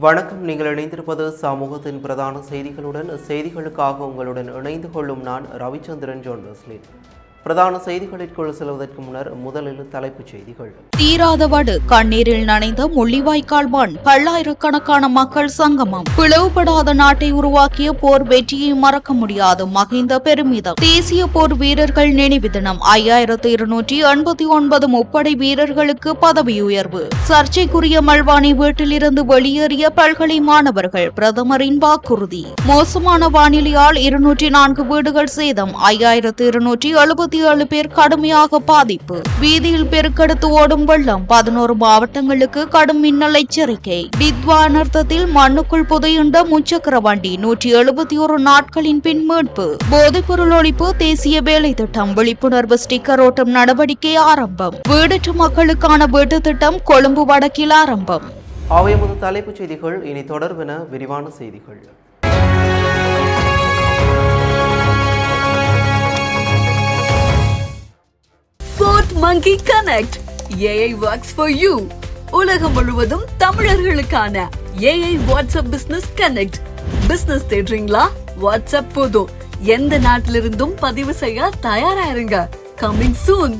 வணக்கம். நீங்கள் இணைந்திருப்பது சமூகத்தின் பிரதான செய்திகளுடன். செய்திகளுக்காக உங்களுடன் இணைந்து கொள்ளும் நான் ரவிச்சந்திரன் ஜோன் வெஸ்லி. பிரதான செய்திகளுக்குள் செல்வதற்கு முன்னர் முதலில் தலைப்புச் செய்திகள். தீராதவடு கண்ணீரில் நனைந்த முள்ளிவாய்க்கால் மண், பல்லாயிரக்கணக்கான மக்கள் சங்கமம். பிளவுபடாத நாட்டை உருவாக்கிய போர் வெற்றியை மறக்க முடியாது, மகிந்த பெருமிதம். தேசிய போர் வீரர்கள் நினைவு தினம். 5289 முப்படை வீரர்களுக்கு பதவி உயர்வு. சர்ச்சைக்குரிய மல்வானி வீட்டிலிருந்து வெளியேறிய பல்கலை மாணவர்கள், பிரதமரின் வாக்குறுதி. மோசமான வானிலையால் 204 வீடுகள் சேதம். 5277 பேர் கடுமையாக பாதிப்பு. வீதியில் பெருக்கெடுத்து ஓடும் வெள்ளம். 11 மாவட்டங்களுக்கு கடும் மின்னல் எச்சரிக்கை. டித்வா அனர்த்தத்தில் மண்ணுக்குள் புதையுண்ட முச்சக்கர வண்டி 171 நாட்களின் பின் மீட்பு. போதைப்பொருள் ஒழிப்பு தேசிய வேலை திட்டம் விழிப்புணர்வு ஸ்டிக்கர் ஓட்டும் நடவடிக்கை ஆரம்பம். வீடற்ற மக்களுக்கான வீட்டு திட்டம் கொழும்பு வடக்கில் ஆரம்பம். அவை முதல் தலைப்புச் செய்திகள். இனி தொடர்பென விரிவான செய்திகள். Fourth Monkey Connect. AI works for you. உலகம் முழுவதும் தமிழர்களுக்கான AI WhatsApp Business Connect. Business தேடுறீங்களா? வாட்ஸ்அப் போதும். எந்த நாட்டிலிருந்தும் பதிவு செய்ய தயாரா இருங்க. Coming soon.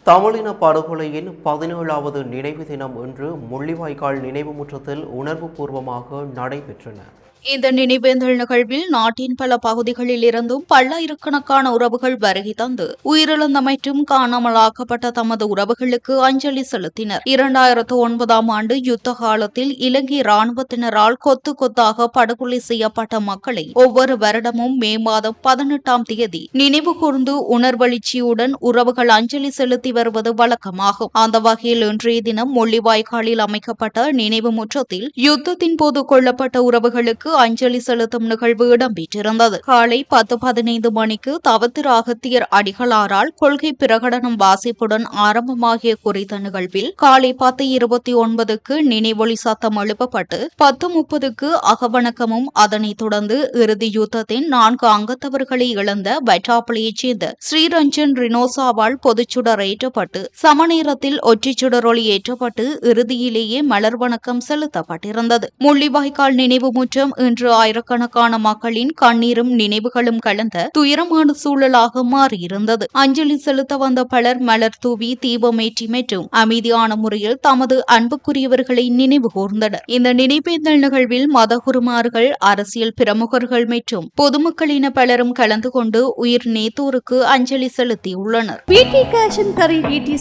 தமிழின படுகொலையின் 17வது நினைவு தினம் இன்று முள்ளிவாய்க்கால் நினைவு முற்றத்தில் உணர்வு பூர்வமாக நடைபெற்றன. இந்த நினைவேந்தல் நிகழ்வில் நாட்டின் பல பகுதிகளில் இருந்தும் பல்லாயிரக்கணக்கான உறவுகள் வருகை தந்து உயிரிழந்த மற்றும் காணாமலாக்கப்பட்ட தமது உறவுகளுக்கு அஞ்சலி செலுத்தினர். 2009ஆம் ஆண்டு யுத்த காலத்தில் இலங்கை ராணுவத்தினரால் கொத்து கொத்தாக படுகொலை செய்யப்பட்ட மக்களை ஒவ்வொரு வருடமும் மே மாதம் 18ஆம் தேதி நினைவு கூர்ந்து உணர்வெழுச்சியுடன் உறவுகள் அஞ்சலி செலுத்தி வருவது வழக்கமாகும். அந்த வகையில் இன்றைய தினம் முள்ளிவாய்க்காலில் அமைக்கப்பட்ட நினைவு முற்றத்தில் யுத்தத்தின் போது கொல்லப்பட்ட உறவுகளுக்கு அஞ்சலி செலுத்தும் நிகழ்வு இடம்பெற்றிருந்தது. காலை 10:15 மணிக்கு தவத்திரு அகத்தியர் அடிகளாரால் கொள்கை பிரகடனம் வாசிப்புடன் ஆரம்பமாகிய குறித்த நிகழ்வில் காலை 10:29க்கு நினைவொலி சத்தம் எழுப்பப்பட்டு 10:30க்கு அகவணக்கமும் அதனைத் தொடர்ந்து இறுதி யுத்தத்தின் 4 அங்கத்தவர்களை இழந்த வட்டாப்பள்ளியைச் சேர்ந்த ஸ்ரீரஞ்சன் ரினோசாவால் பொதுச்சுடர் ஏற்றப்பட்டு சமநேரத்தில் ஒற்றைச் சுடரொளி ஏற்றப்பட்டு இறுதியிலேயே மலர் வணக்கம் செலுத்தப்பட்டிருந்தது. முள்ளிவாய்க்கால் நினைவு முற்றம் இன்று ஆயிரக்கணக்கான மக்களின் கண்ணீரும் நினைவுகளும் கலந்த துயரமான சூழலாக மாறியிருந்தது. அஞ்சலி செலுத்த வந்த பலர் மலர் தூவி தீபமேற்றி மற்றும் அமைதியான முறையில் தமது அன்புக்குரியவர்களை நினைவு கூர்ந்தனர். இந்த நினைவேந்தல் நிகழ்வில் மதகுருமார்கள், அரசியல் பிரமுகர்கள் மற்றும் பொதுமக்கள் என பலரும் கலந்து கொண்டு உயிர் நேத்தோருக்கு அஞ்சலி செலுத்தியுள்ளனர்.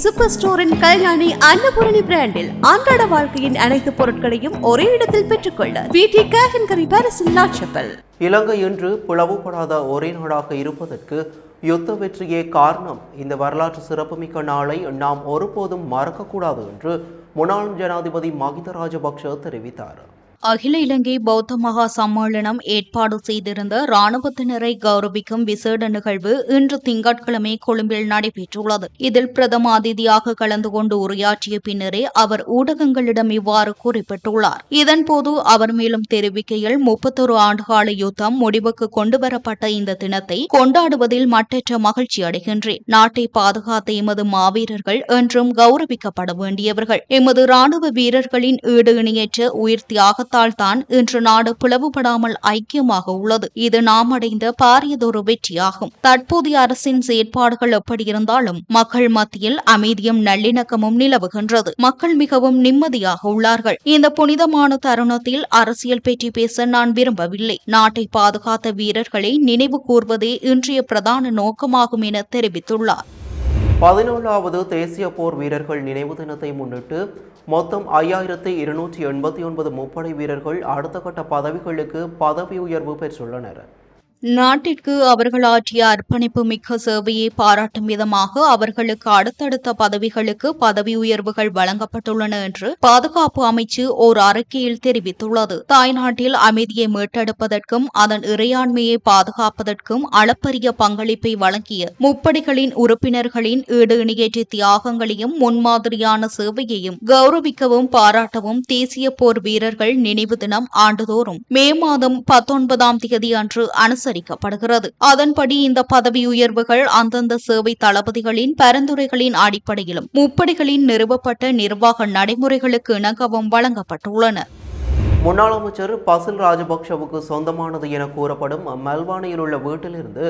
சூப்பர் ஸ்டோரின் கல்யாணி அன்னபூரணி பிராண்டில் அன்றாட வாழ்க்கையின் அனைத்து பொருட்களையும் ஒரே இடத்தில் பெற்றுக்கொள்ள இலங்கை இன்று பிளவுபடாத ஒரே நாடாக இருப்பதற்கு யுத்த வெற்றியே காரணம். இந்த வரலாற்று சிறப்புமிக்க நாளை நாம் ஒருபோதும் மறக்கக்கூடாது என்று முன்னாள் ஜனாதிபதி மஹிந்த ராஜபக்ஷ தெரிவித்தார். அகில இலங்கை பௌத்த மகா சம்மேளனம் ஏற்பாடு செய்திருந்த இராணுவத்தினரை கௌரவிக்கும் விசேட நிகழ்வு இன்று திங்கட்கிழமை கொழும்பில் நடைபெற்றுள்ளது. இதில் பிரதம அதிதியாக கலந்து கொண்டு உரையாற்றிய பின்னரே அவர் ஊடகங்களிடம் இவ்வாறு குறிப்பிட்டுள்ளார். இதன்போது அவர் மேலும் தெரிவிக்கையில் 31 ஆண்டுகால யுத்தம் முடிவுக்கு கொண்டுவரப்பட்ட இந்த தினத்தை கொண்டாடுவதில் மட்டற்ற மகிழ்ச்சி அடைகின்றேன். நாட்டை பாதுகாத்த எமது மாவீரர்கள் என்றும் கௌரவிக்கப்பட வேண்டியவர்கள். எமது இராணுவ வீரர்களின் ஈடு இணையற்ற உயிர் தியாக தான் இன்று நாடு பிளவுபடாமல் ஐக்கியமாக உள்ளது. இது நாம் அடைந்த பாரியதொரு வெற்றியாகும். தற்போதைய அரசின் செயற்பாடுகள் எப்படி இருந்தாலும் மக்கள் மத்தியில் அமைதியும் நல்லிணக்கமும் நிலவுகின்றது. மக்கள் மிகவும் நிம்மதியாக உள்ளார்கள். இந்த புனிதமான தருணத்தில் அரசியல் பற்றி பேச நான் விரும்பவில்லை. நாட்டை பாதுகாத்த வீரர்களை நினைவு கூர்வதே இன்றைய பிரதான நோக்கமாகும் என தெரிவித்துள்ளார். 17வது தேசிய போர் வீரர்கள் நினைவு தினத்தை முன்னிட்டு மொத்தம் 5289 முப்படை வீரர்கள் அடுத்த கட்ட பதவிகளுக்கு பதவி உயர்வு பெற்றுள்ளனர். நாட்டிற்கு அவர்கள் ஆற்றிய அர்ப்பணிப்பு மிக்க சேவையை பாராட்டும் விதமாக அவர்களுக்கு அடுத்தடுத்த பதவிகளுக்கு பதவி உயர்வுகள் வழங்கப்பட்டுள்ளன என்று பாதுகாப்பு அமைச்சு ஓர் அறிக்கையில் தெரிவித்துள்ளது. தாய்நாட்டில் அமைதியை மீட்டெடுப்பதற்கும் அதன் இறையாண்மையை பாதுகாப்பதற்கும் அளப்பரிய பங்களிப்பை வழங்கிய முப்படைகளின் உறுப்பினர்களின் ஈடு இணையற்ற தியாகங்களையும் முன்மாதிரியான சேவையையும் கௌரவிக்கவும் பாராட்டவும் தேசிய போர் வீரர்கள் நினைவு தினம் ஆண்டுதோறும் மே மாதம் 19ஆம் தேதி அன்று அனுசரிக்கப்படுகிறது. அதன்படி இந்த பதவி உயர்வுகள் அந்தந்த சேவை தளபதிகளின் பரிந்துரைகளின் அடிப்படையிலும் முப்படைகளின் நிறுவப்பட்ட நிர்வாக நடைமுறைகளுக்கு இணங்கவும் வழங்கப்பட்டுள்ளன. முன்னாள் அமைச்சர் பசில் ராஜபக்ஷவுக்கு சொந்தமானது என கூறப்படும் மல்வானையில் உள்ள வீட்டிலிருந்து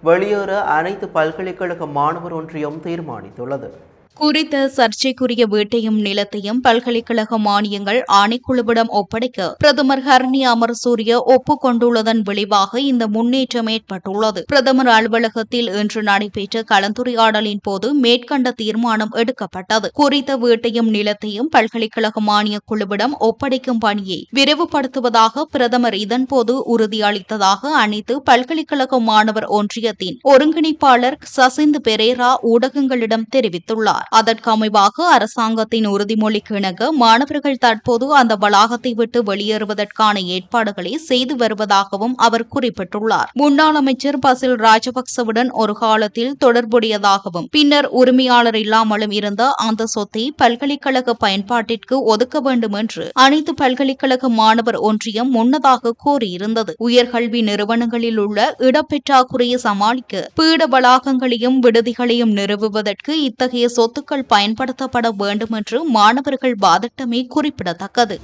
வெளியேற அனைத்து பல்கலைக்கழக மாணவர் ஒன்றியம் தீர்மானித்துள்ளது. குறித்த சர்ச்சைக்குரிய வீட்டையும் நிலத்தையும் பல்கலைக்கழக மானியங்கள் ஆணைக்குழுவிடம் ஒப்படைக்க பிரதமர் ஹரணி அமரசூரிய ஒப்புக்கொண்டுள்ளதன் விளைவாக இந்த முன்னேற்றம் ஏற்பட்டுள்ளது. பிரதமர் அலுவலகத்தில் இன்று நடைபெற்ற கலந்துரையாடலின் போது மேற்கண்ட தீர்மானம் எடுக்கப்பட்டது. குறித்த வீட்டையும் நிலத்தையும் பல்கலைக்கழக மானியக் குழுவிடம் ஒப்படைக்கும் பணியை விரைவுபடுத்துவதாக பிரதமர் இதன்போது உறுதியளித்ததாக அனைத்து பல்கலைக்கழக மாணவர் ஒன்றியத்தின் ஒருங்கிணைப்பாளர் சசிந்து பெரேரா ஊடகங்களிடம் தெரிவித்துள்ளார். அதற்கு அமைவாக அரசாங்கத்தின் உறுதிமொழிக்கு இணங்க மாணவர்கள் தற்போது அந்த வளாகத்தை விட்டு வெளியேறுவதற்கான ஏற்பாடுகளை செய்து வருவதாகவும் அவர் குறிப்பிட்டுள்ளார். முன்னாள் அமைச்சர் பசில் ராஜபக்சவுடன் ஒரு காலத்தில் தொடர்புடையதாகவும் பின்னர் உரிமையாளர் இல்லாமலும் இருந்த அந்த சொத்தை பல்கலைக்கழக பயன்பாட்டிற்கு ஒதுக்க வேண்டும் என்று அனைத்து பல்கலைக்கழக மாணவர் ஒன்றியம் முன்னதாக கோரியிருந்தது. உயர்கல்வி நிறுவனங்களில் உள்ள இடப்பெற்றாக்குறையை சமாளிக்க பீட வளாகங்களையும் விடுதிகளையும் நிறுவுவதற்கு இத்தகைய சொத்துக்கள் பயன்படுத்தப்பட வேண்டும் என்று மாணவர்கள் வாதிட்டமே குறிப்பிடத்தக்கது.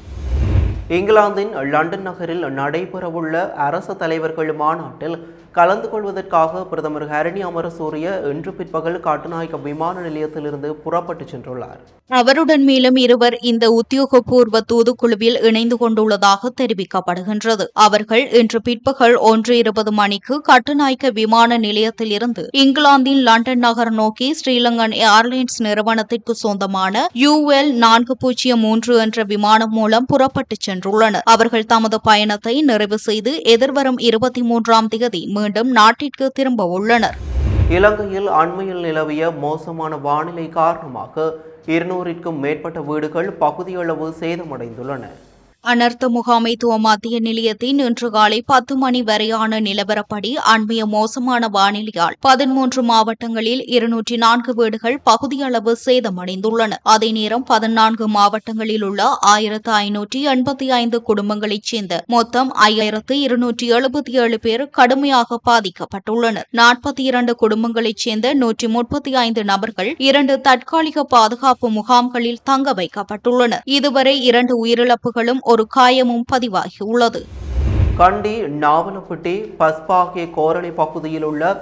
இங்கிலாந்தின் லண்டன் நகரில் நடைபெறவுள்ள அரசு தலைவர்கள் மாநாட்டில் கலந்து கொள்வதற்காக பிரதமர் ஹரணி அமரசூரிய இன்று பிற்பகல் கட்டுநாயக்க விமான நிலையத்திலிருந்து புறப்பட்டு சென்றுள்ளார். அவருடன் மேலும் இருவர் இந்த உத்தியோகபூர்வ தூதுக்குழுவில் இணைந்து கொண்டுள்ளதாக தெரிவிக்கப்படுகின்றது. அவர்கள் இன்று பிற்பகல் 1:20 மணிக்கு கட்டுநாயக்க விமான நிலையத்திலிருந்து இங்கிலாந்தின் லண்டன் நகர் நோக்கி ஸ்ரீலங்கன் ஏர்லைன்ஸ் நிறுவனத்திற்கு சொந்தமான UL 403 என்ற விமானம் மூலம் புறப்பட்டு சென்றுள்ளனர். அவர்கள் தமது பயணத்தை நிறைவு செய்து எதிர்வரும் 23ஆம் தேதி மீண்டும் நாட்டிற்கு திரும்ப உள்ளனர். இலங்கையில் அண்மையில் நிலவிய மோசமான வானிலை காரணமாக 200க்கும் மேற்பட்ட வீடுகள் பகுதியளவு சேதமடைந்துள்ளன. அனர்த்த முகாமைத்துவ மத்திய நிலையத்தின் இன்று காலை 10 மணி வரையான நிலவரப்படி அண்மைய மோசமான வானிலையால் 13 மாவட்டங்களில் 204 வீடுகள் பகுதியளவு சேதமடைந்துள்ளன. அதே நேரம் 14 மாவட்டங்களில் உள்ள 1585 குடும்பங்களைச் சேர்ந்த மொத்தம் 5277 பேர் கடுமையாக பாதிக்கப்பட்டுள்ளனர். 42 குடும்பங்களைச் சேர்ந்த 135 நபர்கள் 2 தற்காலிக பாதுகாப்பு முகாம்களில் தங்க வைக்கப்பட்டுள்ளனர். இதுவரை 2 உயிரிழப்புகளும் ஒரு காயமும் பதிவாகியுள்ளது. கண்டி நாவலப்பட்டி பஸ்பாகே கோரளை பகுதியில் உள்ள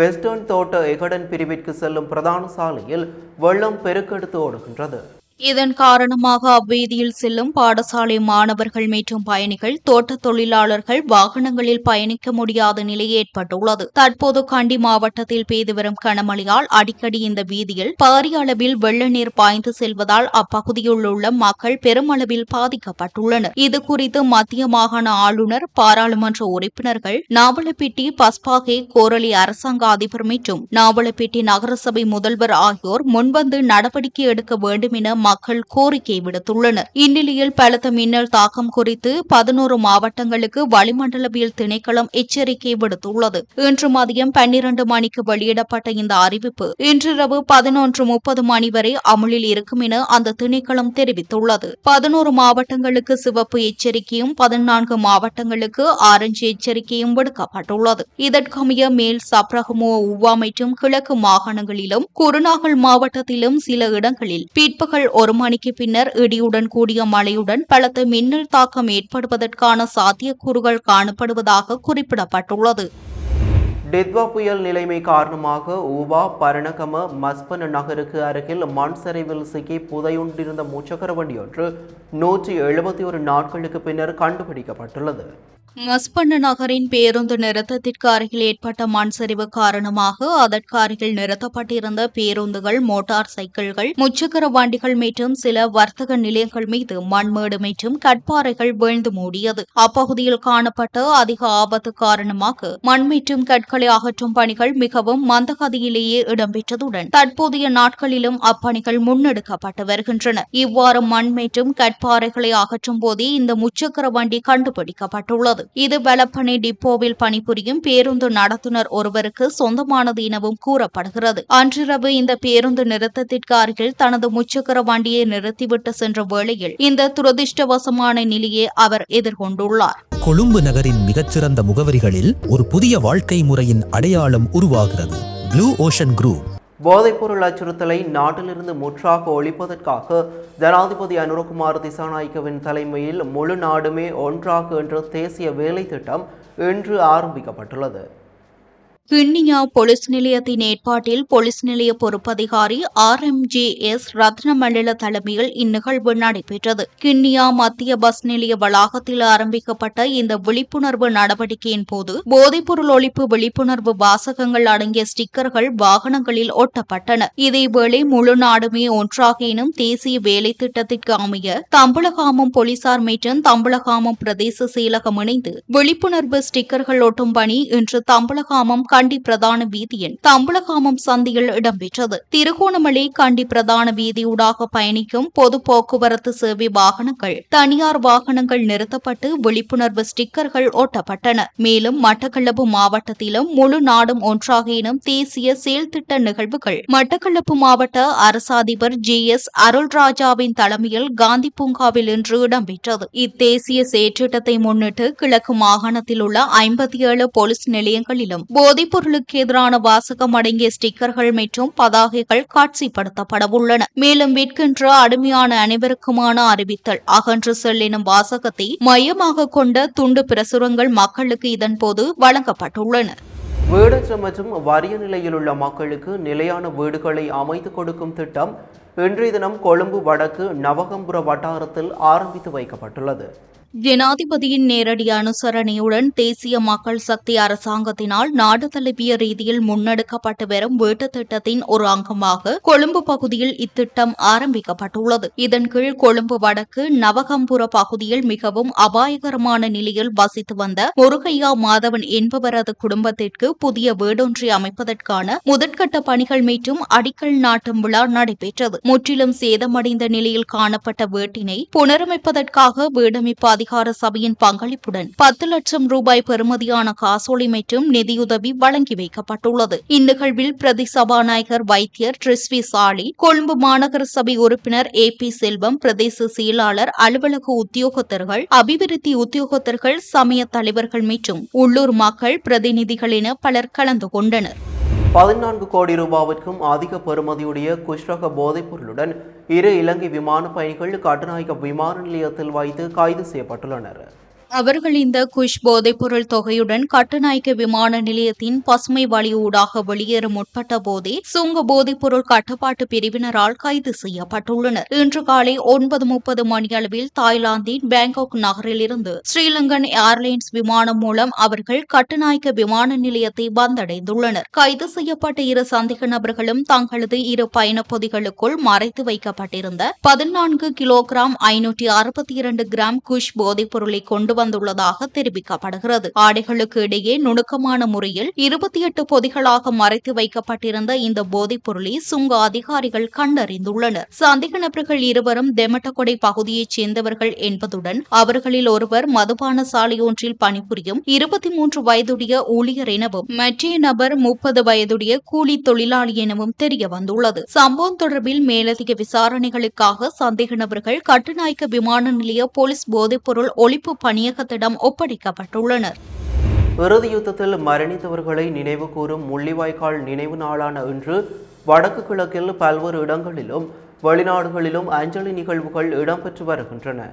வெஸ்டர்ன் தோட்ட எகடன் பிரிவிற்கு செல்லும் பிரதான சாலையில் வெள்ளம் பெருக்கெடுத்து ஓடுகின்றது. இதன் காரணமாக அவ்வீதியில் செல்லும் பாடசாலை மாணவர்கள் மற்றும் பயணிகள் தோட்ட தொழிலாளர்கள் வாகனங்களில் பயணிக்க முடியாத நிலை ஏற்பட்டுள்ளது. தற்போது கண்டி மாவட்டத்தில் பெய்து வரும் கனமழையால் அடிக்கடி இந்த வீதியில் பாரிய அளவில் வெள்ள நீர் பாய்ந்து செல்வதால் அப்பகுதியில் உள்ள மக்கள் பெருமளவில் பாதிக்கப்பட்டுள்ளனர். இதுகுறித்து மத்திய மாகாண ஆளுநர், பாராளுமன்ற உறுப்பினர்கள், நாவலப்பிட்டி பஸ்பாகே கோரளை அரசாங்க அதிபர் மற்றும் நாவலப்பிட்டி நகரசபை முதல்வர் ஆகியோர் முன்வந்து நடவடிக்கை எடுக்க வேண்டும் என மக்கள் கோரிக்கை விடுத்துள்ளனர். இந்நிலையில் பலத்த மின்னல் தாக்கம் குறித்து 11 மாவட்டங்களுக்கு வளிமண்டலவியல் திணைக்களம் எச்சரிக்கை விடுத்துள்ளது. இன்று மதியம் 12 மணிக்கு வெளியிடப்பட்ட இந்த அறிவிப்பு இன்றிரவு 11:30 மணி வரை அமலில் இருக்கும் என அந்த திணைக்களம் தெரிவித்துள்ளது. 11 மாவட்டங்களுக்கு சிவப்பு எச்சரிக்கையும் 14 மாவட்டங்களுக்கு ஆரஞ்சு எச்சரிக்கையும் விடுக்கப்பட்டுள்ளது. இதற்கமைய மேல் சப்ரகமுவ ஊவா மற்றும் கிழக்கு மாகாணங்களிலும் குருநாகல் மாவட்டத்திலும் சில இடங்களில் பிற்பகல் 1 மணிக்கு பின்னர் இடியுடன் கூடிய மழையுடன் பலத்த மின்னல் தாக்கம் ஏற்படுவதற்கான சாத்தியக்கூறுகள் காணப்படுவதாக குறிப்பிடப்பட்டுள்ளது. டித்வா புயல் நிலைமை காரணமாக ஊவா, பரணகம, மஸ்பன நகருக்கு அருகில் மண் சரிவில் சிக்கி புதையுண்டிருந்த முச்சக்கர வண்டி ஒன்று 171 நாட்களுக்கு பின்னர் கண்டுபிடிக்கப்பட்டுள்ளது. மஸ்பண்ண நகரின் பேருந்து நிறுத்தத்திற்கு அருகில் ஏற்பட்ட மண் சரிவு காரணமாக அதற்கு அருகில் நிறுத்தப்பட்டிருந்த பேருந்துகள், மோட்டார் சைக்கிள்கள், முச்சக்கர வண்டிகள் மற்றும் சில வர்த்தக நிலையங்கள் மீது மண்மேடு மற்றும் கற்பாறைகள் வீழ்ந்து மூடியது. அப்பகுதியில் காணப்பட்ட அதிக ஆபத்து காரணமாக மண் மற்றும் கற்கள் கட்பாறைகளை அகற்றும் பணிகள் மிகவும் மந்தகதியிலேயே இடம்பெற்றதுடன் தற்போதைய நாட்களிலும் அப்பணிகள் முன்னெடுக்கப்பட்டு வருகின்றன. இவ்வாறு மண் மற்றும் கட்பாறைகளை அகற்றும் போதே இந்த முச்சக்கர வண்டி கண்டுபிடிக்கப்பட்டுள்ளது. இது வலப்பனை டிப்போவில் பணிபுரியும் பேருந்து நடத்துனர் ஒருவருக்கு சொந்தமானது எனவும் கூறப்படுகிறது. அன்றிரவு இந்த பேருந்து நிறுத்தத்திற்கு அருகில் தனது முச்சக்கர வண்டியை நிறுத்திவிட்டு சென்ற வேளையில் இந்த துரதிருஷ்டவசமான நிலையை அவர் எதிர்கொண்டுள்ளார். கொழும்பு நகரின் மிகச்சிறந்த முகவரிகளில் ஒரு புதிய வாழ்க்கை முறையின் அடையாளம் உருவாகிறது. Blue ocean group. போதைப்பொருள் அச்சுறுத்தலை நாட்டிலிருந்து முற்றாக ஒழிப்பதற்காக ஜனாதிபதி அனுரகுமார் திசாநாயக்கவின் தலைமையில் முழு நாடுமே ஒன்றாக என்ற தேசிய வேலை திட்டம் இன்று ஆரம்பிக்கப்பட்டுள்ளது. கிண்ணியா போலீஸ் நிலையத்தின் ஏற்பாட்டில் போலீஸ் நிலைய பொறுப்பதிகாரி RMJS ரத்னமண்டல தலைமையில் இந்நிகழ்வு நடைபெற்றது. கிண்ணியா மத்திய பஸ் நிலைய வளாகத்தில் ஆரம்பிக்கப்பட்ட இந்த விழிப்புணர்வு நடவடிக்கையின் போது போதைப்பொருள் ஒழிப்பு விழிப்புணர்வு வாசகங்கள் அடங்கிய ஸ்டிக்கர்கள் வாகனங்களில் ஒட்டப்பட்டன. இதேவேளை முழு நாடுமே ஒன்றாக எனும் தேசிய வேலை திட்டத்திற்கு அமைய தம்புலகாமம் போலீசார் மற்றும் தம்புலகாமம் பிரதேச செயலகம் இணைந்து விழிப்புணர்வு ஸ்டிக்கர்கள் ஒட்டும் பணி இன்று தம்புலகாமம் கண்டி பிரதான வீதியின் தம்புலகாமம் சந்தியில் இடம்பெற்றது. திருகோணமலை கண்டி பிரதான வீதியூடாக பயணிக்கும் பொது போக்குவரத்து சேவை வாகனங்கள், தனியார் வாகனங்கள் நிறுத்தப்பட்டு விழிப்புணர்வு ஸ்டிக்கர்கள் ஒட்டப்பட்டன. மேலும் மட்டக்களப்பு மாவட்டத்திலும் முழு நாடும் ஒன்றாக எனும் தேசிய செயல்திட்ட நிகழ்வுகள் மட்டக்களப்பு மாவட்ட அரச அதிபர் JS அருள்ராஜாவின் தலைமையில் காந்தி பூங்காவில் இன்று இடம்பெற்றது. இத்தேசிய செயற்றிட்டத்தை முன்னிட்டு கிழக்கு மாகாணத்தில் உள்ள 57 போலீஸ் நிலையங்களிலும் பொருளுக்கு எதிரான வாசகம் அடங்கிய ஸ்டிக்கர்கள் மற்றும் பதாகைகள் காட்சிப்படுத்தப்படவுள்ளன. மேலும் விற்கின்ற அடிமையான அனைவருக்குமான அறிவித்தல் அகன்று செல் எனும் வாசகத்தை மையமாக கொண்ட துண்டு பிரசுரங்கள் மக்களுக்கு இதன்போது வழங்கப்பட்டுள்ளன. வீடற்ற மற்றும் வறிய நிலையில் உள்ள மக்களுக்கு நிலையான வீடுகளை அமைத்துக் கொடுக்கும் திட்டம் இன்றைய தினம் கொழும்பு வடக்கு நவகம்புர வட்டாரத்தில் ஆரம்பித்து வைக்கப்பட்டுள்ளது. ஜனாதிபதியின் நேரடி அனுசரணையுடன் தேசிய மக்கள் சக்தி அரசாங்கத்தினால் நாடு தழுவிய ரீதியில் முன்னெடுக்கப்பட்டு வரும் வீட்டுத் திட்டத்தின் ஒரு அங்கமாக கொழும்பு பகுதியில் இத்திட்டம் ஆரம்பிக்கப்பட்டுள்ளது. இதன் கீழ் கொழும்பு வடக்கு நவகம்புர பகுதியில் மிகவும் அபாயகரமான நிலையில் வசித்து வந்த முருகையா மாதவன் என்பவரது குடும்பத்திற்கு புதிய வீடொன்றை அமைப்பதற்கான முதற்கட்ட பணிகள் மற்றும் அடிக்கல் நாட்டும் விழா நடைபெற்றது. முற்றிலும் சேதமடைந்த நிலையில் காணப்பட்ட வீட்டினை புனரமைப்பதற்காக வீடமைப்பு அதிகார சபையின் பங்களிப்புடன் 10 லட்சம் ரூபாய் பெறுமதியான காசோலை மற்றும் நிதியுதவி வழங்கி வைக்கப்பட்டுள்ளது. இந்நிகழ்வில் பிரதி சபாநாயகர் வைத்தியர் ட்ரிஸ்வி சாலி, கொழும்பு மாநகர சபை உறுப்பினர் AP செல்வம், பிரதேச செயலாளர், அலுவலக உத்தியோகத்தர்கள், அபிவிருத்தி உத்தியோகத்தர்கள், சமய தலைவர்கள் மற்றும் உள்ளூர் மக்கள் பிரதிநிதிகள் என பலர் கலந்து கொண்டனர். 14 கோடி ரூபாவிற்கும் அதிக பெறுமதியுடைய குஷ்ரக போதைப் பொருளுடன் 2 இலங்கை விமான பயணிகள் கட்டுநாயக்க விமான நிலையத்தில் வைத்து கைது செய்யப்பட்டுள்ளனர். அவர்கள் இந்த குஷ் போதைப்பொருள் தொகையுடன் கட்டுநாயக்க விமான நிலையத்தின் பசுமை வழி ஊடாக வெளியேற முற்பட்ட போதே சுங்க போதைப்பொருள் கட்டுப்பாட்டு பிரிவினரால் கைது செய்யப்பட்டுள்ளனர். இன்று காலை 9:30 மணியளவில் தாய்லாந்தின் பேங்காக் நகரிலிருந்து ஸ்ரீலங்கன் ஏர்லைன்ஸ் விமானம் மூலம் அவர்கள் கட்டுநாயக்க விமான நிலையத்தை வந்தடைந்துள்ளனர். கைது செய்யப்பட்ட 2 சந்தேக நபர்களும் தங்களது 2 பயணப் பொதிகளுக்குள் மறைத்து வைக்கப்பட்டிருந்த 14 கிலோகிராம் 562 கிராம் குஷ் போதைப்பொருளை கொண்டு வந்துள்ளதாக தெரிவிக்கப்படுகிறது. ஆடைகளுக்கு இடையே நுணுக்கமான முறையில் 28 பொதிகளாக மறைத்து வைக்கப்பட்டிருந்த இந்த போதைப் பொருளை சுங்க அதிகாரிகள் கண்டறிந்துள்ளனர். சந்தேக நபர்கள் இருவரும் தெமட்டகொடை பகுதியைச் சேர்ந்தவர்கள் என்பதுடன் அவர்களில் ஒருவர் மதுபான சாலையொன்றில் பணிபுரியும் 23 வயதுடைய ஊழியர் எனவும் மற்றைய நபர் 30 வயதுடைய கூலி தொழிலாளி எனவும் தெரிய வந்துள்ளது. சம்பவம் தொடர்பில் மேலதிக விசாரணைகளுக்காக சந்தேக நபர்கள் கட்டுநாயக்க விமான நிலைய போலீஸ் போதைப்பொருள் ஒழிப்பு பணியகத்திடம் ஒப்படைக்கப்பட்டுள்ளனர். இறுதி யுத்தத்தில் மரணித்தவர்களை நினைவு கூறும் முள்ளிவாய்க்கால் நினைவு நாளான இன்று வடக்கு கிழக்கில் பல்வேறு இடங்களிலும் வெளிநாடுகளிலும் அஞ்சலி நிகழ்வுகள் இடம்பெற்று வருகின்றன.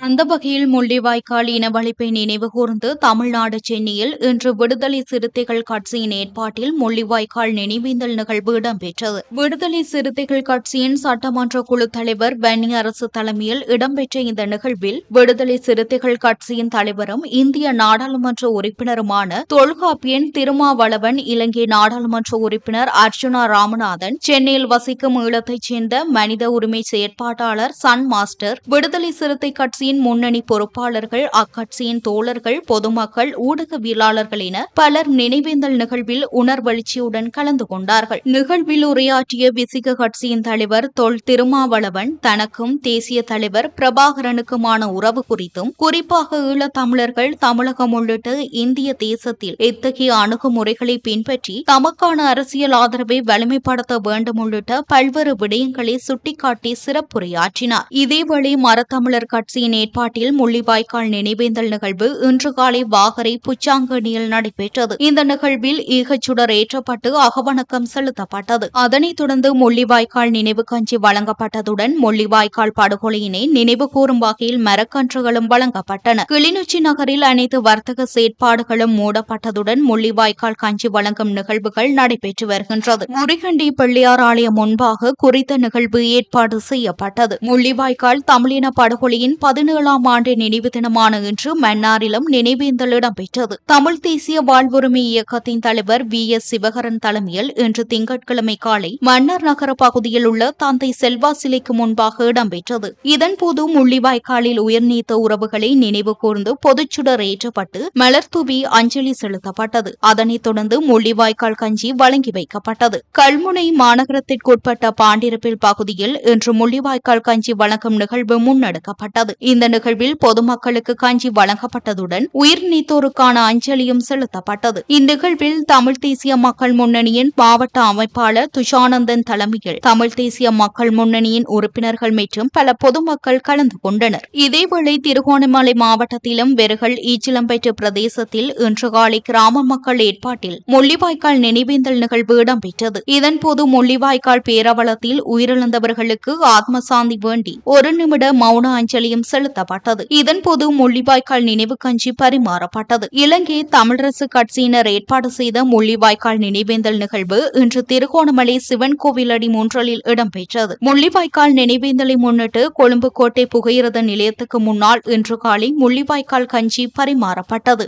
அந்த வகையில் முள்ளிவாய்க்கால் இனவழிப்பை நினைவுகூர்ந்து தமிழ்நாடு சென்னையில் இன்று விடுதலை சிறுத்தைகள் கட்சியின் ஏற்பாட்டில் முள்ளிவாய்க்கால் நினைவேந்தல் நிகழ்வு இடம்பெற்றது. விடுதலை சிறுத்தைகள் கட்சியின் சட்டமன்ற குழு தலைவர் வன்னி அரசு தலைமையில் இடம்பெற்ற இந்த நிகழ்வில் விடுதலை சிறுத்தைகள் கட்சியின் தலைவரும் இந்திய நாடாளுமன்ற உறுப்பினருமான தொல்காப்பியன் திருமாவளவன், இலங்கை நாடாளுமன்ற உறுப்பினர் அர்ஜுனா ராமநாதன், சென்னையில் வசிக்கும் ஈழத்தைச் சேர்ந்த மனித உரிமை செயற்பாட்டாளர் சன் மாஸ்டர், விடுதலை சிறுத்தை கட்சி அக்கட்சியின் முன்னணி பொறுப்பாளர்கள், அக்கட்சியின் தோழர்கள், பொதுமக்கள், ஊடகவியலாளர்கள் என பலர் நினைவேந்தல் நிகழ்வில் உணர்வெழுச்சியுடன் கலந்து கொண்டார்கள். நிகழ்வில் உரையாற்றிய விசிக கட்சியின் தலைவர் தொல் திருமாவளவன் தனக்கும் தேசிய தலைவர் பிரபாகரனுக்குமான உறவு குறித்தும், குறிப்பாக ஈழத்தமிழர்கள் தமிழகம் உள்ளிட்ட இந்திய தேசத்தில் எத்தகைய அணுகுமுறைகளை பின்பற்றி தமக்கான அரசியல் ஆதரவை வலிமைப்படுத்த வேண்டும் உள்ளிட்ட பல்வேறு விடயங்களை சுட்டிக்காட்டி சிறப்புரையாற்றினார். இதேவேளை மரத்தமிழர் கட்சியின் ஏற்பாட்டில் முள்ளிவாய்க்கால் நினைவேந்தல் நிகழ்வு இன்று காலை வாகரை புச்சாங்கனியில் நடைபெற்றது. இந்த நிகழ்வில் ஈகச்சுடர் ஏற்றப்பட்டு அகவணக்கம் செலுத்தப்பட்டது. அதனைத் தொடர்ந்து முள்ளிவாய்க்கால் நினைவு கஞ்சி வழங்கப்பட்டதுடன் முள்ளிவாய்க்கால் படுகொலையினை நினைவு கூறும் வகையில் மரக்கன்றுகளும் வழங்கப்பட்டன. கிளிநொச்சி நகரில் அனைத்து வர்த்தக செயற்பாடுகளும் மூடப்பட்டதுடன் முள்ளிவாய்க்கால் கஞ்சி வழங்கும் நிகழ்வுகள் நடைபெற்று வருகின்றது. முறிகண்டி பிள்ளையார் ஆலயம் முன்பாக குறித்த நிகழ்வு ஏற்பாடு செய்யப்பட்டது. முள்ளிவாய்க்கால் தமிழின படுகொலையின் 17ஆம் ஆண்டு நினைவு தினமான இன்று மன்னாரிலும் நினைவேந்தல் இடம்பெற்றது. தமிழ் தேசிய வாழ்வுரிமை இயக்கத்தின் தலைவர் VS சிவகரன் தலைமையில் இன்று திங்கட்கிழமை காலை மன்னார் நகர பகுதியில் உள்ள தந்தை செல்வா சிலைக்கு முன்பாக இடம்பெற்றது. இதன்போது முள்ளிவாய்க்காலில் உயிர்நீத்த உறவுகளை நினைவு கூர்ந்து பொதுச்சுடர் ஏற்றப்பட்டு மலர்தூவி அஞ்சலி செலுத்தப்பட்டது. அதனைத் தொடர்ந்து முள்ளிவாய்க்கால் கஞ்சி வழங்கி வைக்கப்பட்டது. கல்முனை மாநகரத்திற்குட்பட்ட பாண்டிருப்பில் பகுதியில் இன்று முள்ளிவாய்க்கால் கஞ்சி வழங்கும் நிகழ்வு முன்னெடுக்கப்பட்டது. இந்த நிகழ்வில் பொதுமக்களுக்கு கஞ்சி வழங்கப்பட்டதுடன் உயிர் நீத்தோருக்கான அஞ்சலியும் செலுத்தப்பட்டது. இந்நிகழ்வில் தமிழ் தேசிய மக்கள் முன்னணியின் மாவட்ட அமைப்பாளர் துஷானந்தன் தலைமையில் தமிழ் தேசிய மக்கள் முன்னணியின் உறுப்பினர்கள் மற்றும் பல பொதுமக்கள் கலந்து கொண்டனர். இதேவேளை திருகோணமலை மாவட்டத்திலும் வெறுகல் ஈச்சிலம்பேட்டு பிரதேசத்தில் இன்று காலை கிராம மக்கள் ஏற்பாட்டில் முள்ளிவாய்க்கால் நினைவேந்தல் நிகழ்வு இடம்பெற்றது. இதன்போது முள்ளிவாய்க்கால் பேரவலத்தில் உயிரிழந்தவர்களுக்கு ஆத்மசாந்தி வேண்டி 1 நிமிட மௌன அஞ்சலியும் செலுத்தப்பட்டது. இதன்போது முள்ளிவாய்க்கால் நினைவு கஞ்சி பரிமாறப்பட்டது. இலங்கை தமிழரசு கட்சியினர் ஏற்பாடு செய்த முள்ளிவாய்க்கால் நினைவேந்தல் நிகழ்வு இன்று திருகோணமலை சிவன் கோவில் அடி மூன்றலில் இடம்பெற்றது. முள்ளிவாய்க்கால் நினைவேந்தலை முன்னிட்டு கொழும்பு கோட்டை புகையிரத நிலையத்துக்கு முன்னால் இன்று காலை முள்ளிவாய்க்கால் கஞ்சி பரிமாறப்பட்டது.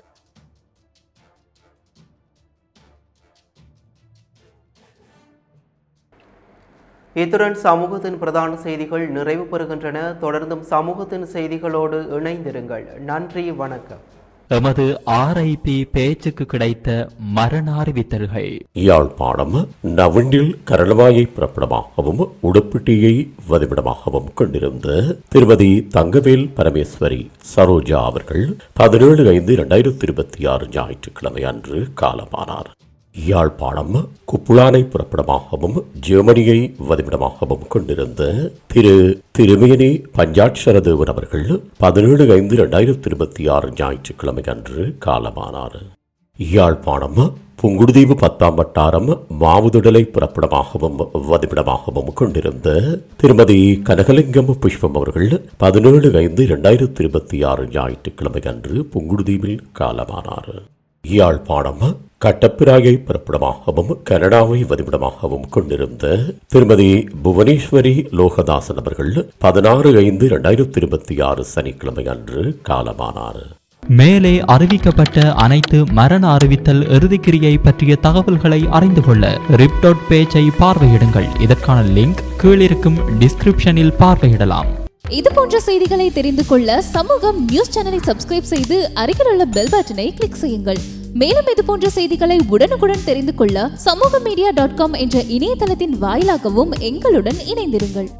இத்துடன் சமூகத்தின் பிரதான செய்திகள் நிறைவு பெறுகின்றன. தொடர்ந்தும் சமூகத்தின் செய்திகளோடு இணைந்திருங்கள். நன்றி, வணக்கம். எமது RIP பேச்சுக்கு கிடைத்த மரண அறிவித்தல்கள். யாழ்ப்பாணம் நவண்டில் கரளவாயை பிறப்பிடமாகவும் உடுப்பிட்டியை வதிவிடமாகவும் கொண்டிருந்த திருமதி தங்கவேல் பரமேஸ்வரி சரோஜா அவர்கள் 17/5/2026 ஞாயிற்றுக்கிழமை அன்று காலமானார். யாழ்ப்பாணம் குப்புளானை புறப்படமாகவும் ஜெர்மனியை வதிவிடமாகவும் கொண்டிருந்த திருமேனி பஞ்சாட்சரதேவன் அவர்கள் 17/5/2026 ஞாயிற்றுக்கிழமை அன்று காலமானார். யாழ்ப்பாணம் புங்குடுதீவு 10ஆம் வட்டாரம் மாவுதுடலை புறப்படமாகவும் வதிவிடமாகவும் கொண்டிருந்த திருமதி கனகலிங்கம் புஷ்பம் அவர்கள் 17/5/2026 ஞாயிற்றுக்கிழமை அன்று புங்குடுதீவில் காலமானார். யாழ்ப்பாணம் கட்டப்பிராயை பிறப்பிடமாகவும் கனடாவை வதிவிடமாகவும் கொண்டிருந்த திருமதி புவனேஸ்வரி லோகதாசன் அவர்கள் 16/5/2026 சனிக்கிழமை அன்று காலமானார். மேலே அறிவிக்கப்பட்ட அனைத்து மரண அறிவித்தல் இறுதிக்கிரியை பற்றிய தகவல்களை அறிந்து கொள்ள ரிப் பேஜை பார்வையிடுங்கள். இதற்கான லிங்க் கீழிருக்கும் டிஸ்கிரிப்ஷனில் பார்வையிடலாம். இது போன்ற செய்திகளை தெரிந்து கொள்ள சமூகம் நியூஸ் சேனலை சப்ஸ்கிரைப் செய்து அருகில் உள்ள பெல் பட்டனை கிளிக் செய்யுங்கள். மேலும் இது போன்ற செய்திகளை உடனுக்குடன் தெரிந்து கொள்ள சமூகமீடியா.com என்ற இணையதளத்தின் வாயிலாகவும் எங்களுடன் இணைந்திருங்கள்.